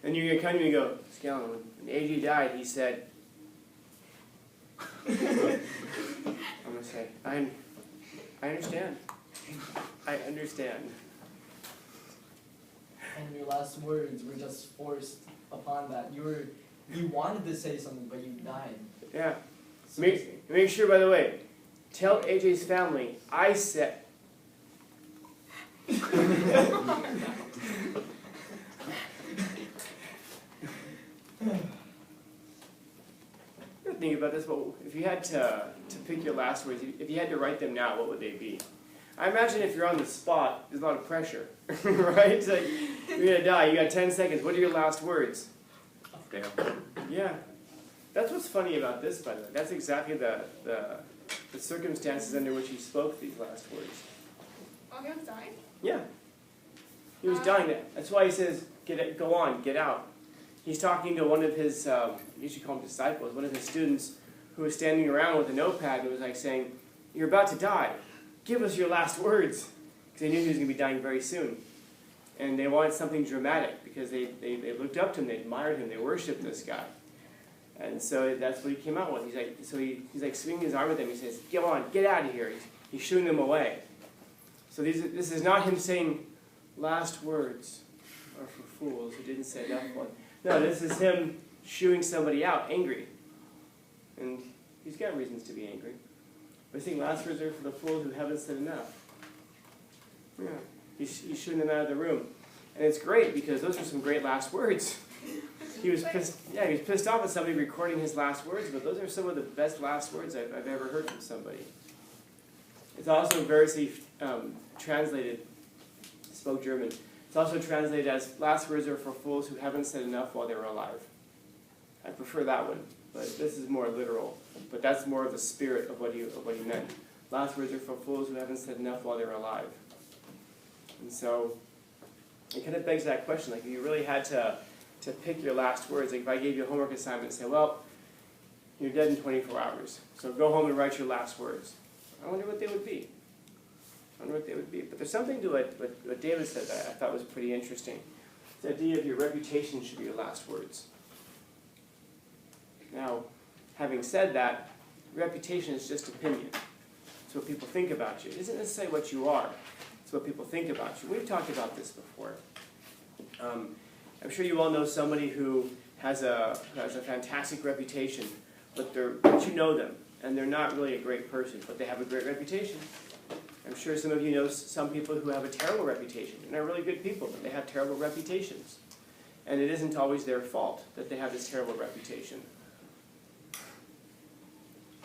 And you're going to come to me and go, Scanlon, when AJ died, he said, I'm going to say, I understand. I understand. And your last words were just forced upon that. You wanted to say something, but you died. Yeah. Make sure, by the way, tell AJ's family, I said. Think about this. Well, if you had to pick your last words, if you had to write them now, what would they be? I imagine if you're on the spot, there's a lot of pressure, right? It's like, you're going to die, you got 10 seconds. What are your last words? Fail. Yeah. That's what's funny about this, by the way. That's exactly the circumstances under which he spoke these last words. Oh, he was dying? Yeah. He was dying. That's why he says, go on, get out. He's talking to one of his, you should call him disciples, one of his students who was standing around with a notepad and was like saying, you're about to die. Give us your last words. Because they knew he was going to be dying very soon. And they wanted something dramatic because they looked up to him, they admired him, they worshipped this guy. And so that's what he came out with. He's like swinging his arm at them. He says, "Go on, get out of here." He's shooing them away. So this is not him saying, "Last words are for fools who didn't say enough one." No, this is him shooing somebody out, angry. And he's got reasons to be angry. But I think last words are for the fools who haven't said enough. Yeah, he's shooting them out of the room. And it's great because those are some great last words. He was pissed. Yeah, he was pissed off at somebody recording his last words, but those are some of the best last words I've ever heard from somebody. It's also variously translated. Spoke German. It's also translated as "last words are for fools who haven't said enough while they were alive." I prefer that one, but this is more literal. But that's more of the spirit of what he meant. Last words are for fools who haven't said enough while they were alive. And so it kind of begs that question: like, if you really had to pick your last words, like if I gave you a homework assignment and say, "Well, you're dead in 24 hours, so go home and write your last words," I wonder what they would be. But there's something to what David said that I thought was pretty interesting. The idea of your reputation should be your last words. Now, having said that, reputation is just opinion. It's what people think about you. It isn't necessarily what you are. It's what people think about you. We've talked about this before. I'm sure you all know somebody who has a fantastic reputation, but you know them, and they're not really a great person, but they have a great reputation. I'm sure some of you know some people who have a terrible reputation, and they're really good people, but they have terrible reputations. And it isn't always their fault that they have this terrible reputation.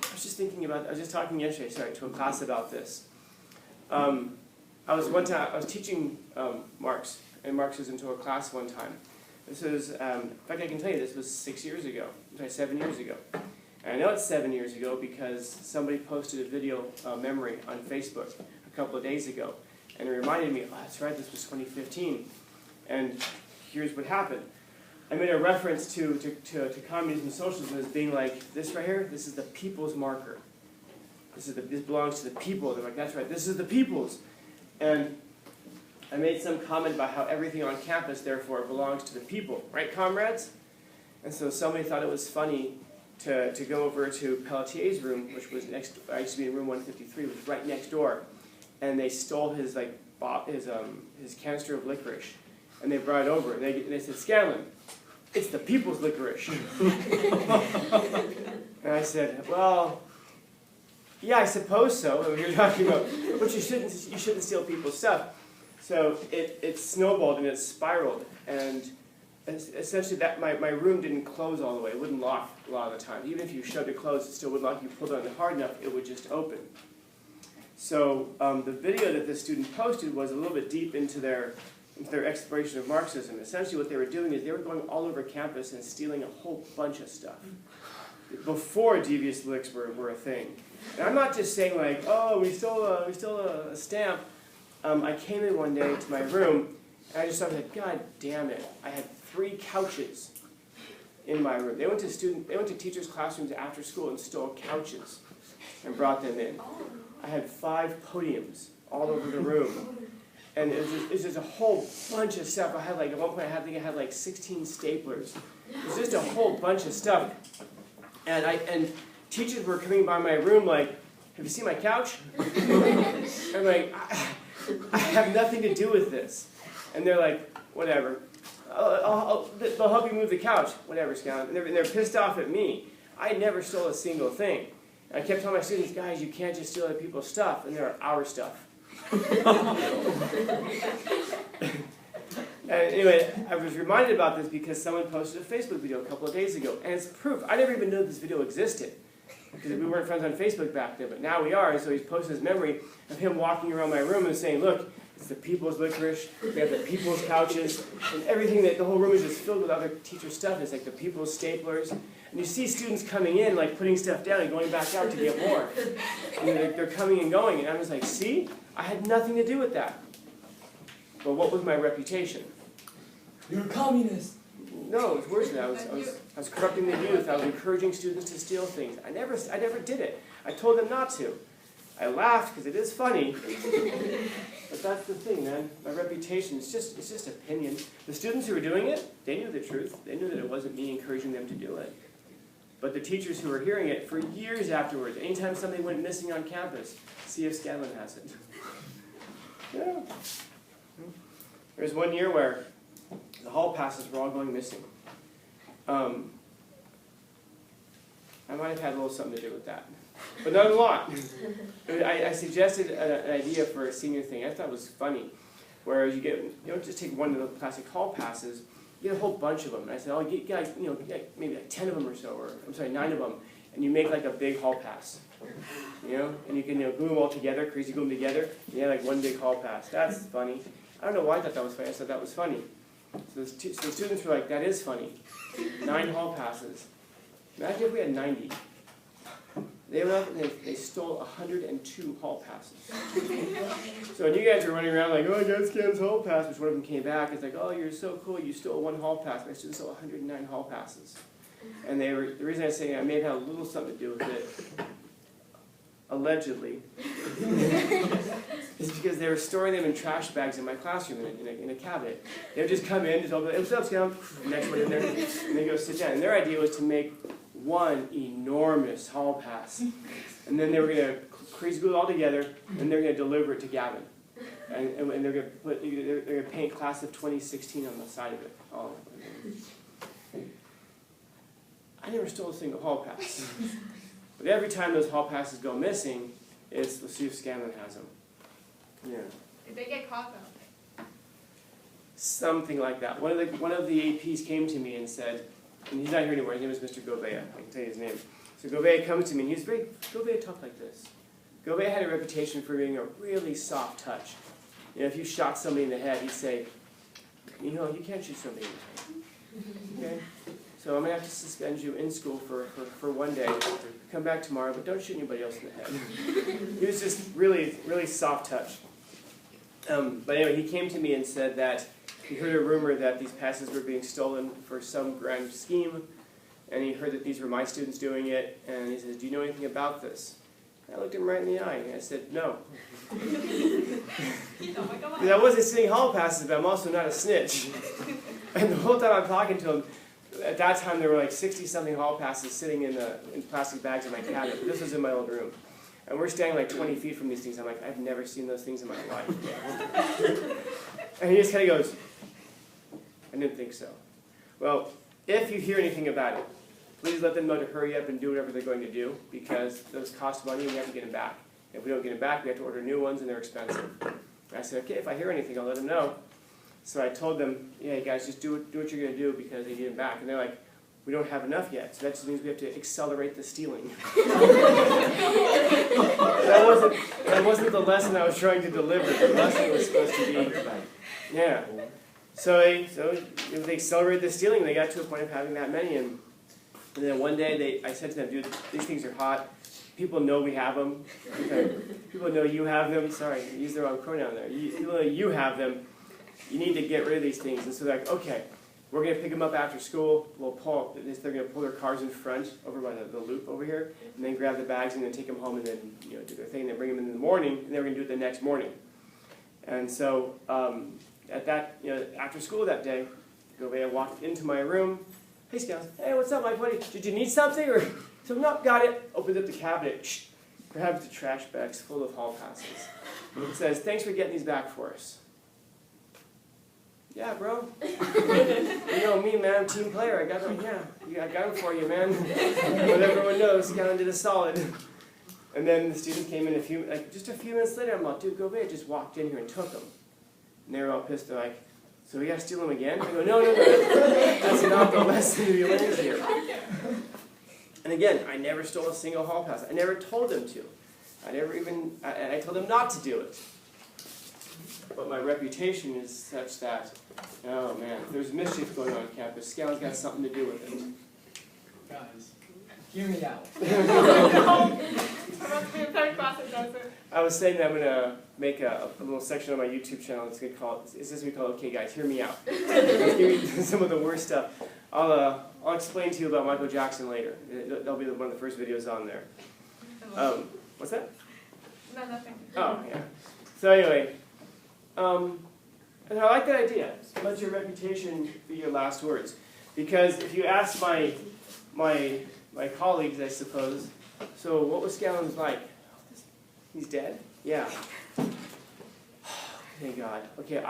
I was just talking yesterday, to a class about this. I was teaching Marx, and Marx was into a class one time. This was, in fact, I can tell you, this was 7 years ago. And I know it's 7 years ago because somebody posted a video memory on Facebook a couple of days ago. And it reminded me, oh, that's right, this was 2015. And here's what happened. I made a reference to communism and socialism as being like, this right here, this is the people's marker. This belongs to the people. They're like, that's right, this is the people's. And I made some comment about how everything on campus, therefore, belongs to the people. Right, comrades? And so somebody thought it was funny to go over to Pelletier's room, which was next. I used to be in room 153, which was right next door, and they stole his canister of licorice, and they brought it over, and they said, "Scanlon, it's the people's licorice." And I said, "Well, yeah, I suppose so." And we were talking about, but you shouldn't steal people's stuff. So it snowballed and it spiraled, and essentially that my room didn't close all the way. It wouldn't lock a lot of the time. Even if you shoved it closed, it still wouldn't lock. You pulled on it hard enough, it would just open. So the video that this student posted was a little bit deep into their exploration of Marxism. Essentially what they were doing is they were going all over campus and stealing a whole bunch of stuff before devious licks were a thing. And I'm not just saying like, oh, we stole a stamp. I came in one day to my room, and I just thought, God damn it, I had 3 couches in my room. They went to teachers' classrooms after school and stole couches and brought them in. I had 5 podiums all over the room. And it was just a whole bunch of stuff. I had like, at one point I think I had like 16 staplers. It was just a whole bunch of stuff. And teachers were coming by my room like, have you seen my couch? I'm like, I have nothing to do with this. And they're like, whatever. They'll help you move the couch. Whatever, Scout. And they're pissed off at me. I never stole a single thing. And I kept telling my students, guys, you can't just steal other people's stuff. And they're our stuff. And anyway, I was reminded about this because someone posted a Facebook video a couple of days ago. And it's proof. I never even knew this video existed. Because we weren't friends on Facebook back then, but now we are. And so he's posted his memory of him walking around my room and saying, look, it's the people's licorice, we have the people's couches, and everything, that the whole room is just filled with other teacher stuff. It's like the people's staplers. And you see students coming in, like putting stuff down and going back out to get more. And they're coming and going. And I was like, see? I had nothing to do with that. But what was my reputation? You're a communist. No, it was worse than that. I was corrupting the youth. I was encouraging students to steal things. I never did it. I told them not to. I laughed because it is funny. But that's the thing, man. My reputation, it's just opinion. The students who were doing it, they knew the truth. They knew that it wasn't me encouraging them to do it. But the teachers who were hearing it for years afterwards, anytime something went missing on campus, see if Scanlon has it. Yeah. There was one year where the hall passes were all going missing. I might have had a little something to do with that. But not a lot. I suggested an idea for a senior thing. I thought it was funny. Where you don't just take one of the plastic hall passes, you get a whole bunch of them. And I said, oh, get maybe like 10 of them or so, or I'm sorry, 9 of them, and you make like a big hall pass. And you can glue them all together, crazy glue them together, and you have like one big hall pass. That's funny. I don't know why I thought that was funny. I thought that was funny. So the students were like, that is funny. 9 hall passes. Imagine if we had 90. They went up and they stole 102 hall passes. So when you guys were running around like, oh, I got Scan's hall pass, which one of them came back, it's like, oh, you're so cool, you stole 1 hall pass. My students stole 109 hall passes. And the reason I say I may have had a little something to do with it, allegedly, is because they were storing them in trash bags in my classroom in a cabinet. They would just come in, just open it, what's up, Scan? Next one in there, and they go sit down. And their idea was to make one enormous hall pass. And then they were going to crazy glue it all together, and they're going to deliver it to Gavin. And they're going to paint class of 2016 on the side of it. All I never stole a single hall pass. But every time those hall passes go missing, let's see if Scanlon has them. Yeah. Did they get caught though? Something like that. One of the APs came to me and said, and he's not here anymore, his name is Mr. Gouveia, I can tell you his name. So Gouveia comes to me, and Gouveia talked like this. Gouveia had a reputation for being a really soft touch. If you shot somebody in the head, he'd say, you can't shoot somebody in the head. Okay? So I'm going to have to suspend you in school for one day. Come back tomorrow, but don't shoot anybody else in the head. He was just really, really soft touch. But anyway, he came to me and said that he heard a rumor that these passes were being stolen for some grand scheme, and he heard that these were my students doing it, and he says, do you know anything about this? And I looked him right in the eye, and I said, no. Because I wasn't stealing hall passes, but I'm also not a snitch. And the whole time I'm talking to him, at that time there were like 60-something hall passes sitting in plastic bags in my cabinet. This was in my old room. And we're standing like 20 feet from these things. I'm like, I've never seen those things in my life. And he just kind of goes, I didn't think so. Well, if you hear anything about it, please let them know to hurry up and do whatever they're going to do, because those cost money and we have to get them back. If we don't get them back, we have to order new ones and they're expensive. And I said, okay, if I hear anything, I'll let them know. So I told them, yeah, you guys, just do what you're going to do because they need them back. And they're like, we don't have enough yet, so that just means we have to accelerate the stealing. that wasn't the lesson I was trying to deliver. The lesson was supposed to be, yeah. So they accelerated the stealing. They got to a point of having that many. And then one day I said to them, dude, these things are hot. People know we have them. Okay. People know you have them. Sorry, I used the wrong pronoun there. People know you have them. You need to get rid of these things. And so they're like, okay, we're going to pick them up after school. They're going to pull their cars in front over by the loop over here, and then grab the bags and then take them home and then do their thing. And then bring them in the morning, and then we're going to do it the next morning. And so at that, after school that day, I walked into my room. Hey, Scouts. Hey, what's up, Mike? Did you need something? Or so, no, got it. Opened up the cabinet, grabs the trash bags full of hall passes. And says, thanks for getting these back for us. Yeah, bro. You know me, man. I'm a team player. I got them. Yeah, I got them for you, man. But everyone knows, Scout did a solid. And then the student came in just a few minutes later. I'm like, dude, go away. Just walked in here and took them. And they were all pissed. They're like, so we got to steal them again? I go, no. That's not the lesson to be learned here. And again, I never stole a single hall pass. I never told them to. I told them not to do it. But my reputation is such that, oh man, if there's mischief going on campus, Scouts got something to do with it. Guys, hear me out. I was saying that I'm going to make a little section on my YouTube channel. It's going to be called Okay Guys, Hear Me Out. Give me some of the worst stuff. I'll explain to you about Michael Jackson later. That'll be one of the first videos on there. What's that? No, nothing. Oh, yeah. So anyway, and I like that idea. Let your reputation be your last words. Because if you ask my colleagues, I suppose, so what was Scanlon's like? He's dead? Yeah. Thank God. Okay,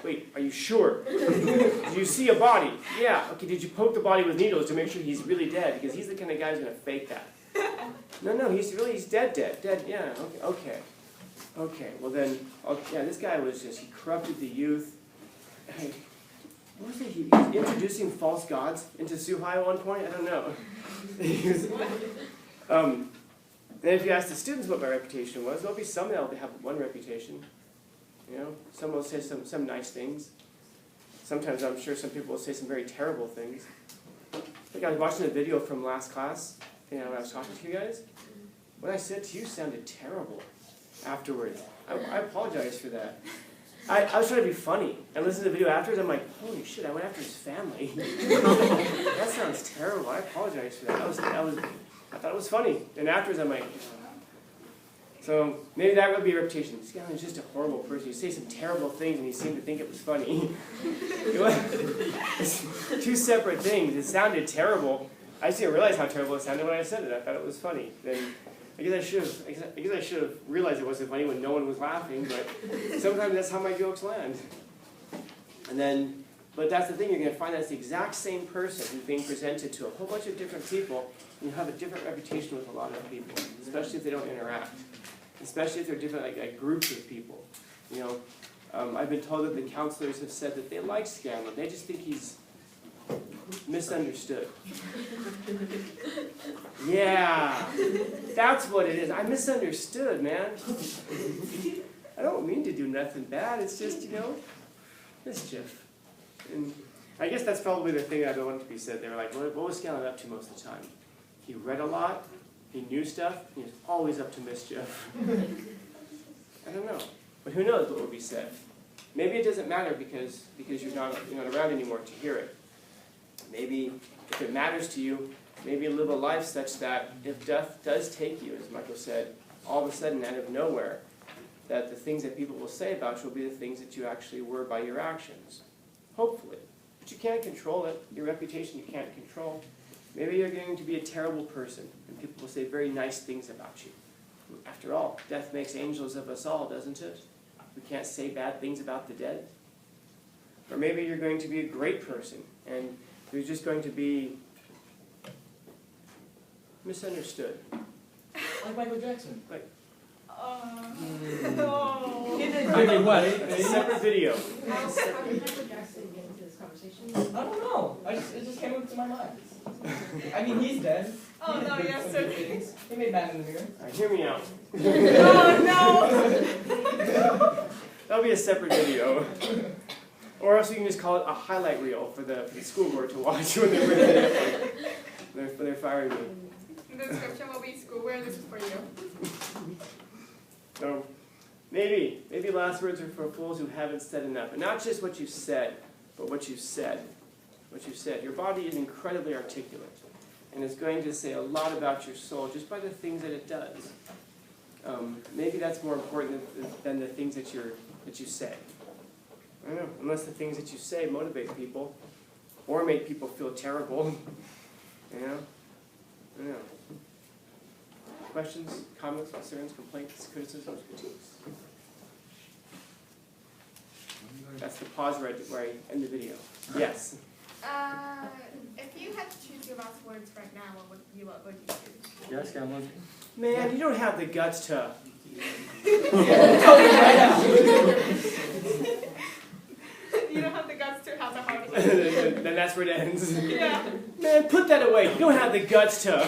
wait, are you sure? Did you see a body? Yeah. Okay, did you poke the body with needles to make sure he's really dead? Because he's the kind of guy who's going to fake that. No, he's dead, yeah, okay, well then, this guy he corrupted the youth. What was it, he was introducing false gods into Suhai at one point? I don't know. Then if you ask the students what my reputation was, there'll be some that'll have one reputation. Some will say some nice things. Sometimes I'm sure some people will say some very terrible things. Like I was watching a video from last class, when I was talking to you guys. What I said to you sounded terrible afterwards. I apologize for that. I was trying to be funny. I listened to the video afterwards, I'm like, holy shit, I went after his family. That sounds terrible. I apologize for that. I thought it was funny. And afterwards I'm like, so maybe that would be a reputation. This guy is just a horrible person. You say some terrible things and you seem to think it was funny. It's two separate things. It sounded terrible. I just didn't realize how terrible it sounded when I said it. I thought it was funny. Then I guess I should have realized it wasn't funny when no one was laughing, but sometimes that's how my jokes land. But that's the thing, you're going to find that's the exact same person who's being presented to a whole bunch of different people, and you have a different reputation with a lot of people, especially if they don't interact, especially if they're different like groups of people. I've been told that the counselors have said that they like Scanlon, they just think he's misunderstood. Yeah, that's what it is. I misunderstood, man. I don't mean to do nothing bad. It's just, mischief. And I guess that's probably the thing I don't want to be said. They were like, what was Scanlon up to most of the time? He read a lot. He knew stuff. He was always up to mischief. I don't know. But who knows what would be said. Maybe it doesn't matter because you're not around anymore to hear it. Maybe if it matters to you, maybe live a life such that if death does take you, as Michael said, all of a sudden out of nowhere, that the things that people will say about you will be the things that you actually were by your actions. Hopefully. But you can't control it. Your reputation you can't control. Maybe you're going to be a terrible person, and people will say very nice things about you. After all, death makes angels of us all, doesn't it? We can't say bad things about the dead. Or maybe you're going to be a great person, and you're just going to be misunderstood. Like Michael Jackson. No. What? That's a separate video. How did Michael Jackson get into this conversation? I don't know. It just came up to my mind. I mean, he's dead. Oh, no, yes, Some sir. good things. He made bad in the mirror. All right, hear me out. Oh, no. That'll be a separate video. Or else you can just call it a highlight reel for the school board to watch when they're bringing it up. When they're firing me. The description will be schoolwear. This is for you. So maybe last words are for fools who haven't said enough. And not just what you said, but what you said. What you said. Your body is incredibly articulate. And it's going to say a lot about your soul just by the things that it does. Maybe that's more important than the things that you're that you say. I don't know, unless the things that you say motivate people or make people feel terrible. You know? I don't know. Questions, comments, concerns, complaints, criticisms, critiques? That's the pause where I end the video. Yes. If you had to choose your last words right now, what would you choose? Yes, Cameron. Man, you don't have the guts to. You don't have the guts to have the heart. Then that's where it ends. Yeah. Man, put that away. You don't have the guts to.